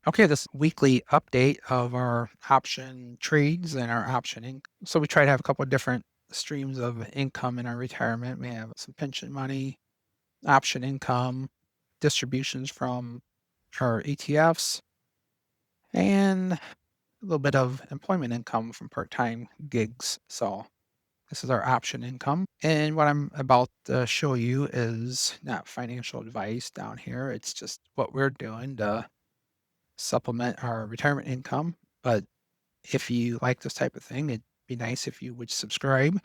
Okay, this weekly update of our option trades and our optioning. So we try to have a couple of different streams of income in our retirement. We have some pension money, option income, distributions from our ETFs, and a little bit of employment income from part-time gigs. So this is our option income. And what I'm about to show you is not financial advice down here. It's just what we're doing to supplement our retirement income. But if you like this type of thing, it'd be nice if you would subscribe.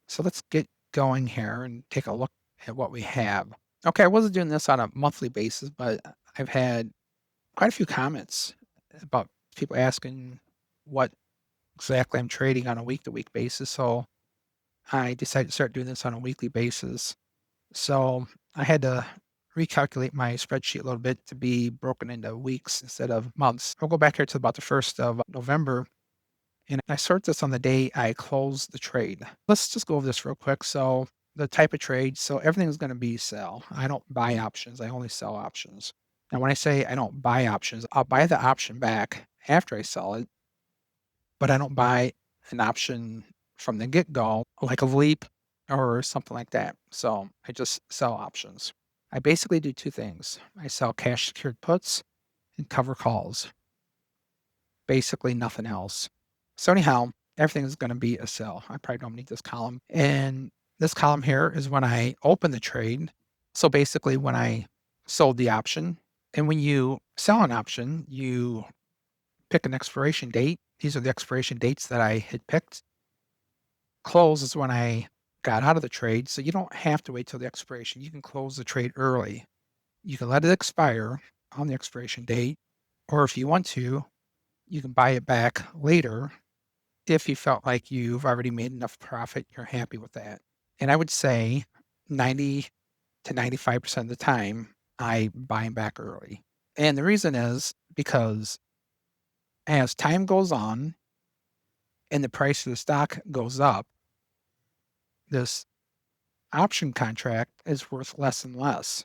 So let's get going here and take a look at what we have. Okay, I wasn't doing this on a monthly basis, but I've had quite a few comments about people asking what exactly I'm trading on a week to week basis. So I decided to start doing this on a weekly basis. So I had to recalculate my spreadsheet a little bit to be broken into weeks instead of months. I'll go back here to about the 1st of November, and I sort this on the day I close the trade. Let's just go over this real quick. So the type of trade, so everything's going to be sell. I don't buy options. I only sell options. Now, when I say I don't buy options, I'll buy the option back after I sell it, but I don't buy an option from the get-go, like a Leap or something like that. So I just sell options. I basically do 2 things. I sell cash secured puts and cover calls. Basically nothing else. So anyhow, everything is gonna be a sell. I probably don't need this column. And this column here is when I open the trade. So basically when I sold the option, and when you sell an option, you pick an expiration date. These are the expiration dates that I had picked. Close is when I got out of the trade, so you don't have to wait till the expiration. You can close the trade early. You can let it expire on the expiration date, or if you want to, you can buy it back later if you felt like you've already made enough profit, you're happy with that. And I would say 90 to 95% of the time, I buy 'em back early. And the reason is because as time goes on and the price of the stock goes up, this option contract is worth less and less,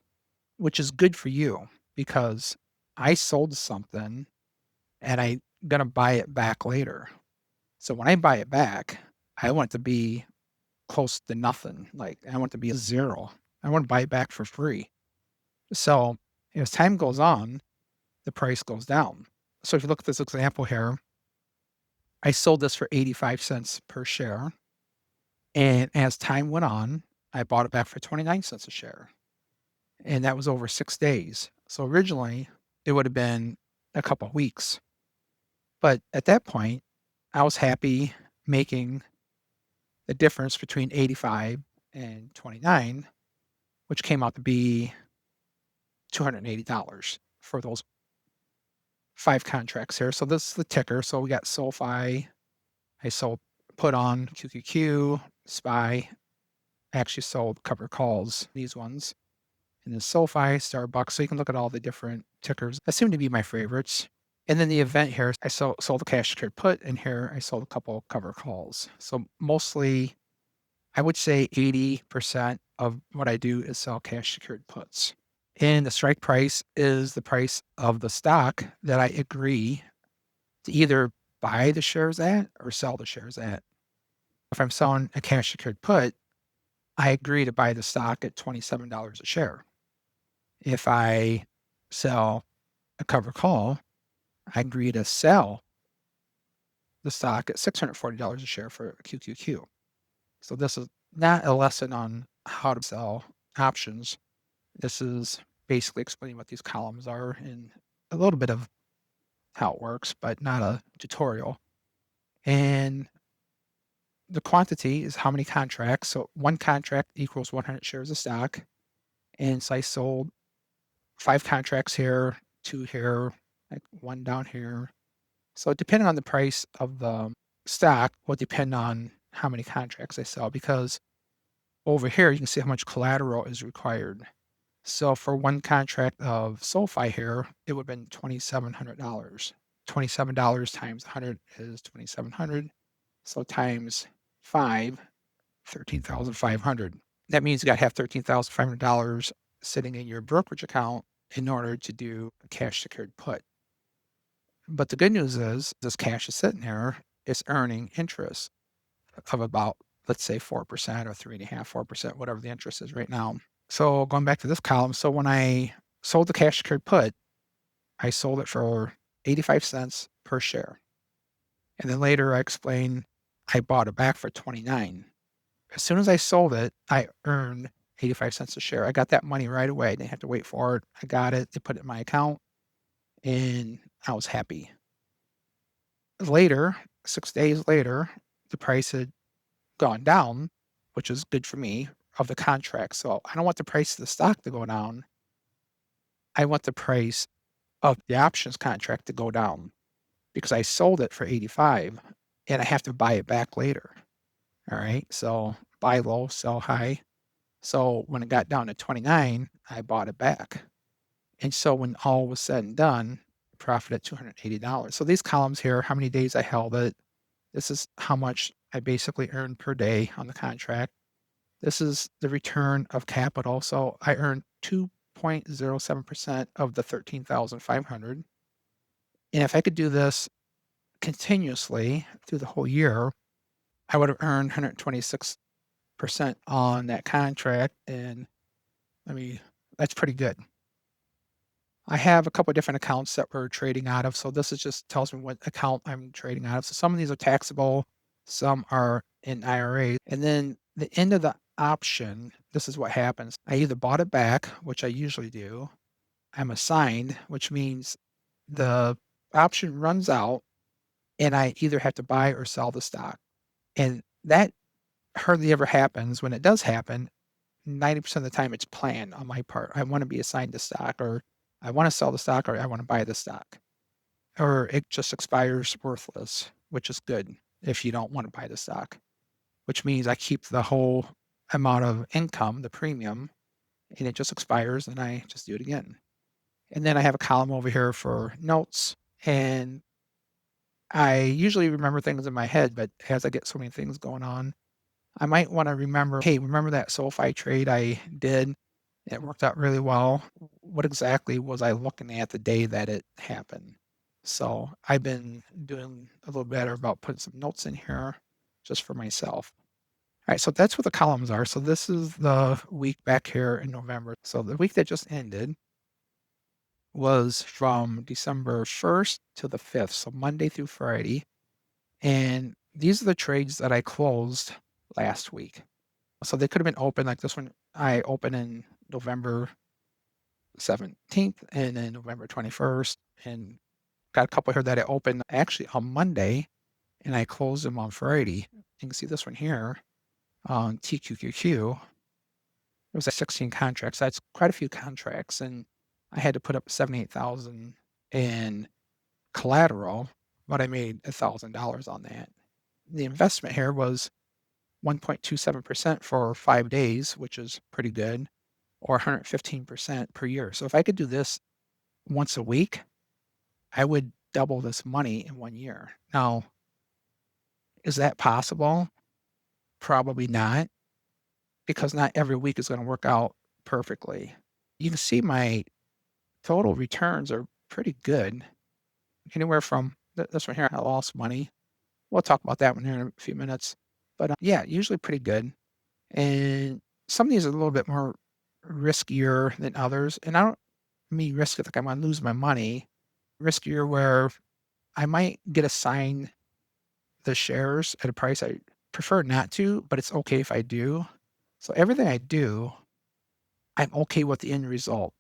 which is good for you because I sold something and I'm gonna buy it back later. So when I buy it back, I want it to be close to nothing. Like I want it to be a zero. I want to buy it back for free. So as time goes on, the price goes down. So if you look at this example here, I sold this for 85 cents per share. And as time went on, I bought it back for 29 cents a share. And that was over 6 days. So originally it would have been a couple of weeks. But at that point, I was happy making the difference between 85 and 29, which came out to be $280 for those 5 contracts here. So this is the ticker. So we got SoFi. I sold put on QQQ, SPY. I actually sold cover calls, these ones. And then SoFi, Starbucks. So you can look at all the different tickers. That seem to be my favorites. And then the event here, I sold a cash secured put, and here I sold a couple cover calls. So mostly, I would say 80% of what I do is sell cash secured puts. And the strike price is the price of the stock that I agree to either buy the shares at or sell the shares at. If I'm selling a cash secured put, I agree to buy the stock at $27 a share. If I sell a cover call, I agree to sell the stock at $640 a share for a QQQ. So this is not a lesson on how to sell options. This is basically explaining what these columns are and a little bit of how it works, but not a tutorial. And the quantity is how many contracts. So one contract equals 100 shares of stock. And so I sold 5 contracts here, 2 here, like 1 down here. So depending on the price of the stock will depend on how many contracts I sell because over here you can see how much collateral is required. So for one contract of SoFi here, it would have been $2,700. $27 times 100 is 2,700. So times 5, 13,500. That means you got to have $13,500 sitting in your brokerage account in order to do a cash secured put. But the good news is this cash is sitting there, it's earning interest of about, let's say 4% or 3.5, 4%, whatever the interest is right now. So going back to this column, so when I sold the cash secured put, I sold it for 85 cents per share. And then later I explained I bought it back for 29. As soon as I sold it, I earned 85 cents a share. I got that money right away. I didn't have to wait for it. I got it. They put it in my account and I was happy. Later, 6 days later, the price had gone down, which is good for me of the contract. So I don't want the price of the stock to go down. I want the price of the options contract to go down because I sold it for 85 and I have to buy it back later. All right. So buy low, sell high. So when it got down to 29, I bought it back. And so when all was said and done, profit at $280. So these columns here, how many days I held it. This is how much I basically earned per day on the contract. This is the return of capital. So I earned 2.07% of the 13,500. And if I could do this continuously through the whole year, I would have earned 126% on that contract. And I mean, that's pretty good. I have a couple of different accounts that we're trading out of. So this is just tells me what account I'm trading out of. So some of these are taxable, some are in IRA. And then the end of the option, this is what happens. I either bought it back, which I usually do. I'm assigned, which means the option runs out and I either have to buy or sell the stock. And that hardly ever happens. When it does happen, 90% of the time it's planned on my part. I want to be assigned the stock, or I want to sell the stock, or I want to buy the stock. Or it just expires worthless, which is good if you don't want to buy the stock, which means I keep the whole amount of income, the premium, and it just expires and I just do it again. And then I have a column over here for notes, and I usually remember things in my head, but as I get so many things going on, I might want to remember, hey, remember that SoFi trade I did? It worked out really well. What exactly was I looking at the day that it happened? So I've been doing a little better about putting some notes in here just for myself. All right, so that's what the columns are. So this is the week back here in November. So the week that just ended was from December 1st to the 5th, so Monday through Friday. And these are the trades that I closed last week. So they could have been open like this one. I opened in November 17th and then November 21st, and got a couple here that I opened actually on Monday and I closed them on Friday. You can see this one here on TQQQ. It was like 16 contracts. That's quite a few contracts, and I had to put up 78,000 in collateral, but I made $1,000 on that. The investment here was 1.27% for 5 days, which is pretty good, or 115% per year. So if I could do this once a week, I would double this money in 1 year. Now, is that possible? Probably not, because not every week is going to work out perfectly. You can see my total returns are pretty good. Anywhere from this one here, I lost money. We'll talk about that one here in a few minutes. But yeah, usually pretty good. And some of these are a little bit more riskier than others. And I don't mean risk it like I'm going to lose my money. Riskier where I might get assigned the shares at a price I prefer not to, but it's okay if I do. So everything I do, I'm okay with the end result.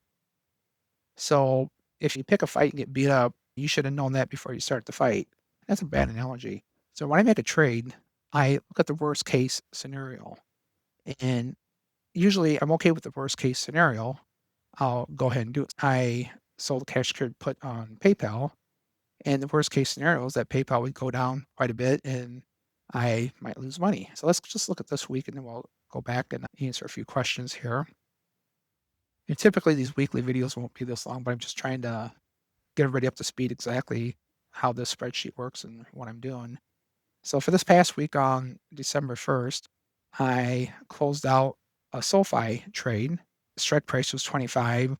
So if you pick a fight and get beat up, you should have known that before you start the fight. That's a bad analogy. So when I make a trade, I look at the worst case scenario. And usually I'm okay with the worst case scenario. I'll go ahead and do it. I sold a cash secured put on PayPal. And the worst case scenario is that PayPal would go down quite a bit and I might lose money. So let's just look at this week and then we'll go back and answer a few questions here. And typically these weekly videos won't be this long, but I'm just trying to get everybody up to speed exactly how this spreadsheet works and what I'm doing. So for this past week on December 1st, I closed out a SoFi trade. Strike price was 25.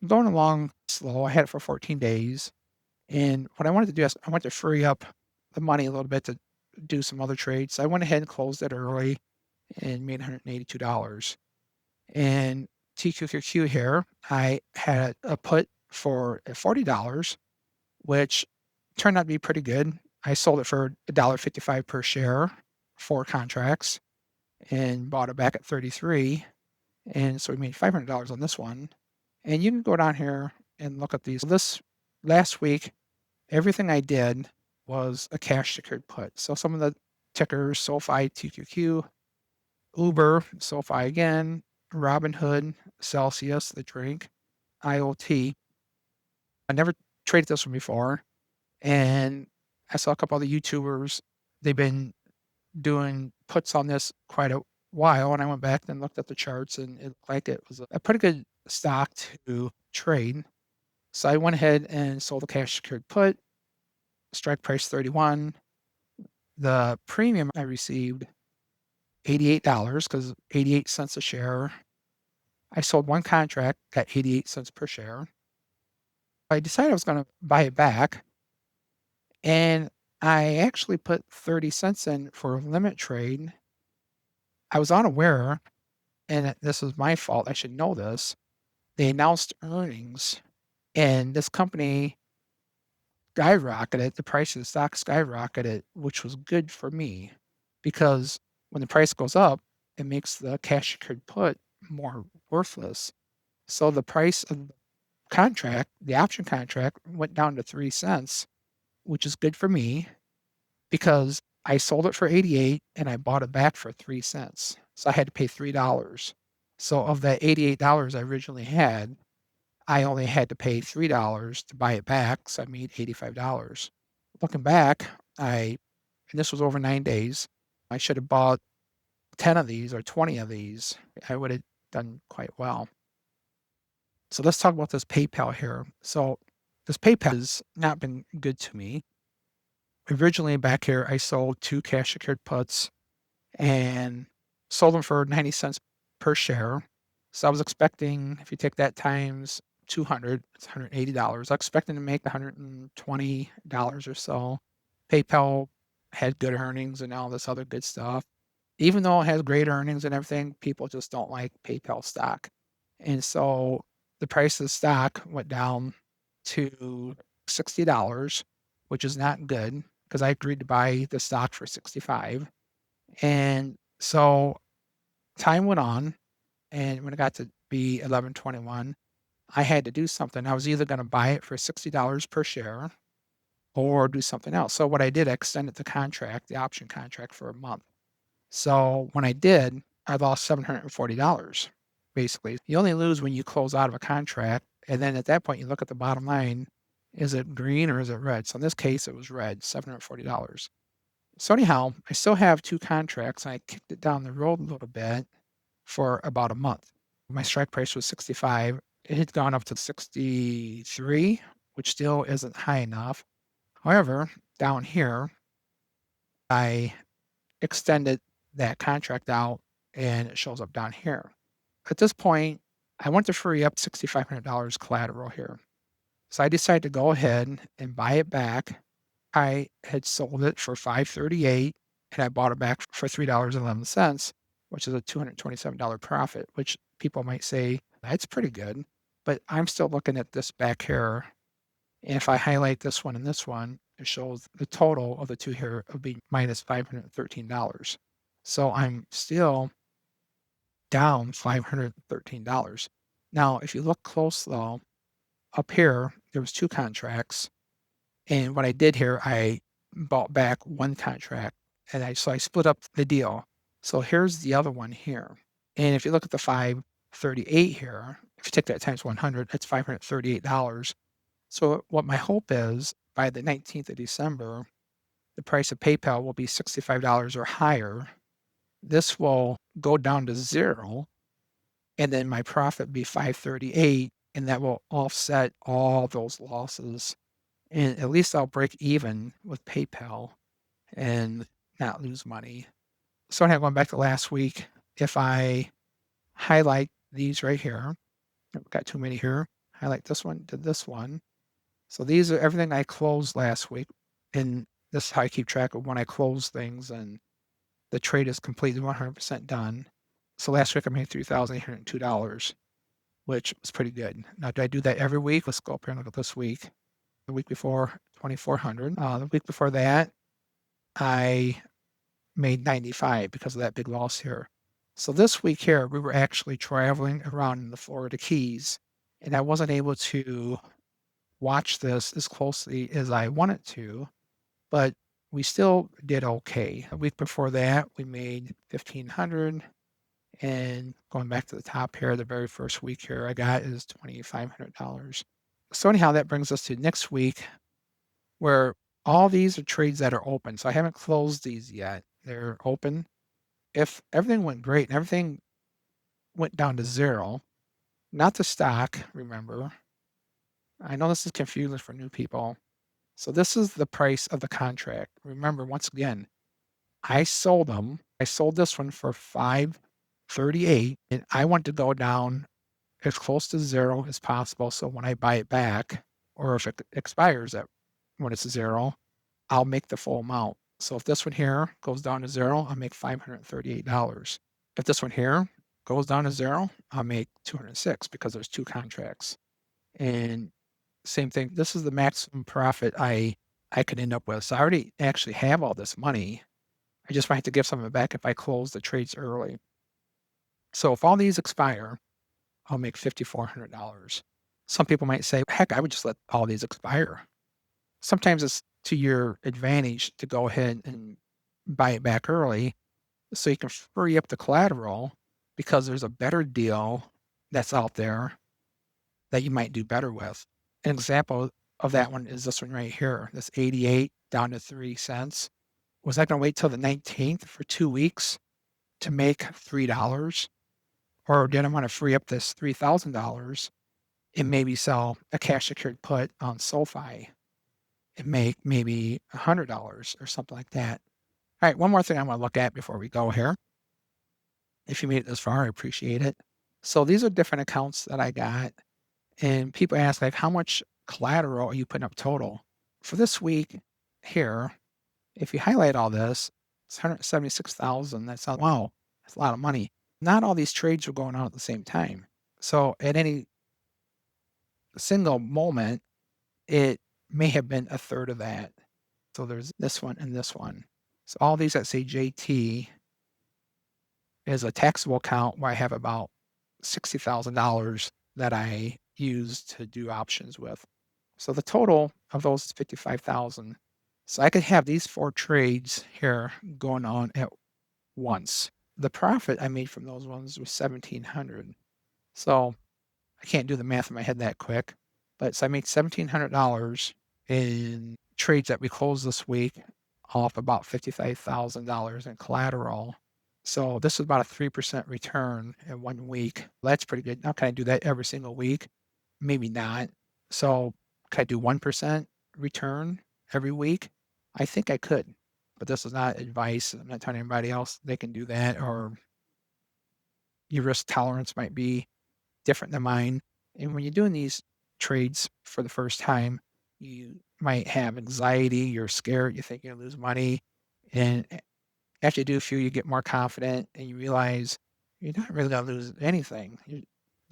Going along slow. I had it for 14 days. And what I wanted to do is I wanted to free up the money a little bit to do some other trades. So I went ahead and closed it early and made $182. And TQQQ here, I had a put for $40, which turned out to be pretty good. I sold it for $1.55 per share, 4 contracts, and bought it back at 33. And so we made $500 on this one. And you can go down here and look at these. This last week, everything I did was a cash secured put. So some of the tickers, SoFi, TQQ, Uber, SoFi again, Robinhood, Celsius, the drink, IoT. I never traded this one before. And I saw a couple other YouTubers. They've been doing puts on this quite a while. And I went back and looked at the charts and it looked like it was a pretty good stock to trade. So I went ahead and sold the cash secured put, strike price 31. The premium I received $88 because 88 cents a share. I sold 1 contract at 88 cents per share. I decided I was going to buy it back, and I actually put 30 cents in for a limit trade. I was unaware, and this was my fault. I should know this. They announced earnings, and this company skyrocketed. The price of the stock skyrocketed, which was good for me because when the price goes up, it makes the cash secured put more worthless. So the price of the contract, the option contract, went down to 3 cents, which is good for me because I sold it for 88 and I bought it back for 3 cents. So I had to pay $3. So of that $88 I originally had, I only had to pay $3 to buy it back, so I made $85. Looking back, and this was over 9 days, I should have bought 10 of these or 20 of these. I would have done quite well. So let's talk about this PayPal here. So this PayPal has not been good to me. Originally back here, I sold 2 cash secured puts and sold them for 90 cents per share. So I was expecting, if you take that times 200, it's $180. I was expecting to make $120 or so. PayPal had good earnings and all this other good stuff. Even though it has great earnings and everything, people just don't like PayPal stock. And so the price of the stock went down to $60, which is not good because I agreed to buy the stock for 65. And so time went on, and when it got to be 11:21, I had to do something. I was either going to buy it for $60 per share or do something else. So what I did, I extended the contract, the option contract, for a month. So when I did, I lost $740 basically. You only lose when you close out of a contract. And then at that point, you look at the bottom line, is it green or is it red? So in this case, it was red, $740. So anyhow, I still have 2 contracts and I kicked it down the road a little bit for about a month. My strike price was 65. It had gone up to 63, which still isn't high enough. However, down here, I extended that contract out and it shows up down here. At this point, I want to free up $6,500 collateral here. So I decided to go ahead and buy it back. I had sold it for $538 and I bought it back for $3.11, which is a $227 profit, which people might say that's pretty good. But I'm still looking at this back here. And if I highlight this one and this one, it shows the total of the two here will be minus $513. So I'm still down $513. Now, if you look close though, up here, there was 2 contracts. And what I did here, I bought back 1 contract and I split up the deal. So here's the other one here. And if you look at the 538 here, if you take that times 100, that's $538. So what my hope is by the 19th of December, the price of PayPal will be $65 or higher. This will go down to 0 and then my profit be 538 and that will offset all those losses. And at least I'll break even with PayPal and not lose money. So now going back to last week, if I highlight these right here, I've got too many here, highlight this one to this one, So these are everything I closed last week, and this is how I keep track of when I close things, and the trade is completely 100% done. So last week I made $3,802, which was pretty good. Now, do I do that every week? Let's go up here and look at this week. The week before, 2,400. The week before that, I made 95 because of that big loss here. So this week here, we were actually traveling around in the Florida Keys, and I wasn't able to watch this as closely as I wanted to, but we still did okay. A week before that, we made 1,500, and going back to the top here, the very first week here I got is $2,500. So anyhow, that brings us to next week, where all these are trades that are open. So I haven't closed these yet. They're open. If everything went great and everything went down to zero, not the stock, remember. I know this is confusing for new people. So this is the price of the contract. Remember, once again, I sold them. I sold this one for 538, and I want to go down as close to zero as possible. So when I buy it back, or if it expires at when it's zero, I'll make the full amount. So if this one here goes down to zero, I'll make $538. If this one here goes down to zero, I'll make 206 because there's two contracts. And same thing, this is the maximum profit I could end up with. So I already actually have all this money. I just might have to give some of it back if I close the trades early. So if all these expire, I'll make $5,400. Some people might say, heck, I would just let all these expire. Sometimes it's to your advantage to go ahead and buy it back early so you can free up the collateral because there's a better deal that's out there that you might do better with. An example of that one is this one right here, this 88 down to 3 cents. Was I going to wait till the 19th for 2 weeks to make $3? Or did I want to free up this $3,000 and maybe sell a cash secured put on SoFi and make maybe $100 or something like that? All right, one more thing I want to look at before we go here. If you made it this far, I appreciate it. So these are different accounts that I got, and people ask, like, how much collateral are you putting up total? For this week here, if you highlight all this, it's 176,000. That's wow, that's a lot of money. Not all these trades are going on at the same time. So at any single moment, it may have been a third of that. So there's this one and this one. So all these that say JT is a taxable account where I have about $60,000 that I use to do options with. So the total of those is 55,000. So I could have these 4 trades here going on at once. The profit I made from those ones was 1,700. So I can't do the math in my head that quick, but so I made $1,700 in trades that we closed this week off about $55,000 in collateral. So this is about a 3% return in 1 week. That's pretty good. Now, can I do that every single week? Maybe not. So could I do 1% return every week? I think I could, but this is not advice. I'm not telling anybody else they can do that, or your risk tolerance might be different than mine. And when you're doing these trades for the first time, you might have anxiety, you're scared, you think you're gonna lose money. And after you do a few, you get more confident and you realize you're not really gonna lose anything. The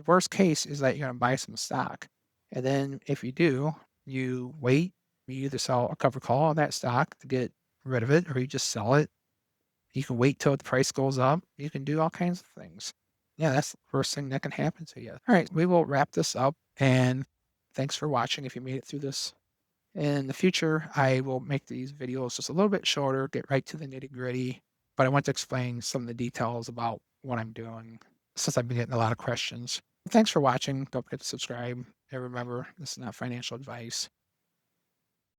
worst case is that you're gonna buy some stock. And then if you do, you wait, you either sell a cover call on that stock to get rid of it, or you just sell it. You can wait till the price goes up. You can do all kinds of things. Yeah, that's the worst thing that can happen to you. All right, we will wrap this up, and thanks for watching if you made it through this. In the future, I will make these videos just a little bit shorter, get right to the nitty-gritty, but I want to explain some of the details about what I'm doing since I've been getting a lot of questions. Thanks for watching. Don't forget to subscribe. And remember, this is not financial advice.